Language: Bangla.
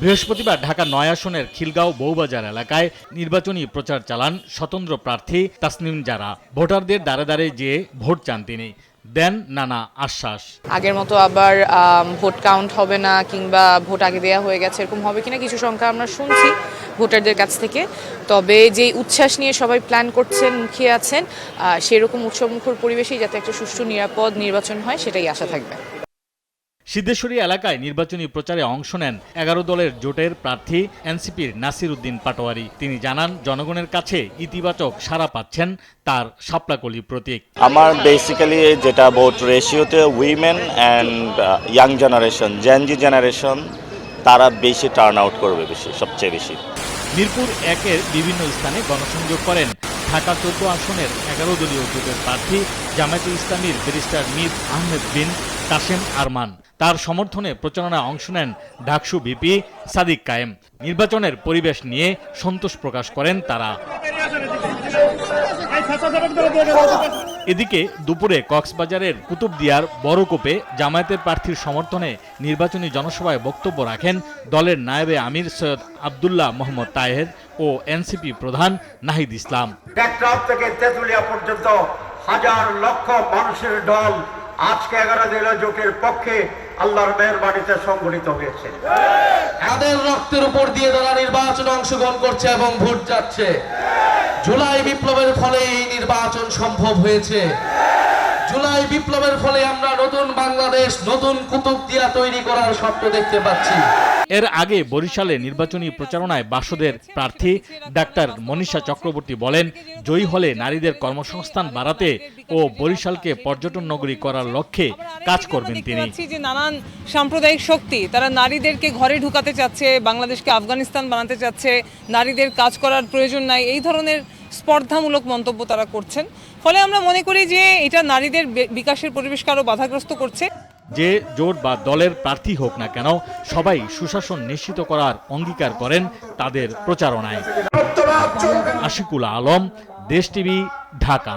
বৃহস্পতিবার ঢাকা ৯ আসনের খিলগাঁও বউবাজার এলাকায় নির্বাচনী প্রচার চালান স্বতন্ত্র প্রার্থী তাসনিম জারা। ভোটারদের দ্বারে দ্বারে যেয়ে ভোট চান তিনি, দেন নানা আশ্বাস। আগের মতো আবার ভোট কাউন্ট হবে না কিংবা ভোট আগে দেওয়া হয়ে গেছে এরকম হবে কিনা কিছু সংখ্যা আমরা শুনছি ভোটারদের কাছ থেকে। তবে যে উচ্ছ্বাস নিয়ে সবাই প্ল্যান করছেন, মুখিয়ে আছেন, সেরকম উৎসবমুখর পরিবেশেই যাতে একটা সুষ্ঠু নিরাপদ নির্বাচন হয় সেটাই আশা থাকবে। সিদ্ধেশ্বরী এলাকায় নির্বাচনী প্রচারে অংশ নেন ১১ দলের জোটের প্রার্থী এনসিপির নাসির উদ্দিন পাটোয়ারি। তিনি জানান, জনগণের কাছে ইতিবাচক সাড়া পাচ্ছেন তার শাপলাকলি প্রতীক। আমার বেসিক্যালি যেটা ভোট রেশিওতে women and young generation, gen Z generation, তারা বেশি টার্ন আউট করবে, সবচেয়ে বেশি। মিরপুর ১-এর বিভিন্ন স্থানে গণসংযোগ করেন ঢাকা ১৪ আসনের ১১ দলীয় জোটের প্রার্থী জামায়াতে ইসলামীর ব্যারিস্টার মীর আহমেদ বিন কাশেম আরমান। তার সমর্থনে প্রচারণায় অংশ নেন ডাকসু ভিপি সাদিক কায়েম। নির্বাচনের পরিবেশ নিয়ে সন্তোষ প্রকাশ করেন তারা। এদিকে দুপুরে কক্সবাজারের কুতুবদিয়ার বড়কোপে জামায়াতের প্রার্থীর সমর্থনে নির্বাচনী জনসভায় বক্তব্য রাখেন দলের নায়েবে আমির সৈয়দ আব্দুল্লাহ মোহাম্মদ তাহের ও এনসিপি প্রধান নাহিদ ইসলাম। টেকনাফ থেকে তেঁতুলিয়া পর্যন্ত হাজার লক্ষ মানুষের দল আজকে ১১ দলীয় জোটের পক্ষে আল্লাহর মেহেরবানিতে সংগঠিত হয়েছে। তাদের রক্তের উপর দিয়ে তারা নির্বাচনে অংশগ্রহণ করছে এবং ভোট যাচ্ছে। জুলাই বিপ্লবের ফলে এই নির্বাচন সম্ভব হয়েছে। জুলাই বিপ্লবের ফলে আমরা নতুন বাংলাদেশ, নতুন কুতুবদিয়া তৈরি করার স্বপ্ন দেখতে পাচ্ছি। এর আগে বরিশালে নির্বাচনী প্রচারণায় বাসদের প্রার্থী ডাক্তার মনীষা চক্রবর্তী বলেন, জয়ী হলে নারীদের কর্মসংস্থান বাড়াতে ও বরিশালকে পর্যটন নগরী করার লক্ষ্যে কাজ করবেন তিনি। যে নানান সাম্প্রদায়িক শক্তি তারা নারীদেরকে ঘরে ঢুকাতে চাচ্ছে, বাংলাদেশকে আফগানিস্তান বানাতে চাচ্ছে, নারীদের কাজ করার প্রয়োজন নাই, এই ধরনের স্পর্ধামূলক মন্তব্য তারা করছেন। ফলে আমরা মনে করি যে এটা নারীদের বিকাশের পরিবেশকে আরো বাধাগ্রস্ত করছে। যে জোট বা দলের প্রার্থী হোক না কেন, সবাই সুশাসন নিশ্চিত করার অঙ্গীকার করেন তাদের প্রচারণায়। আশিকুল আলম, দেশ টিভি, ঢাকা।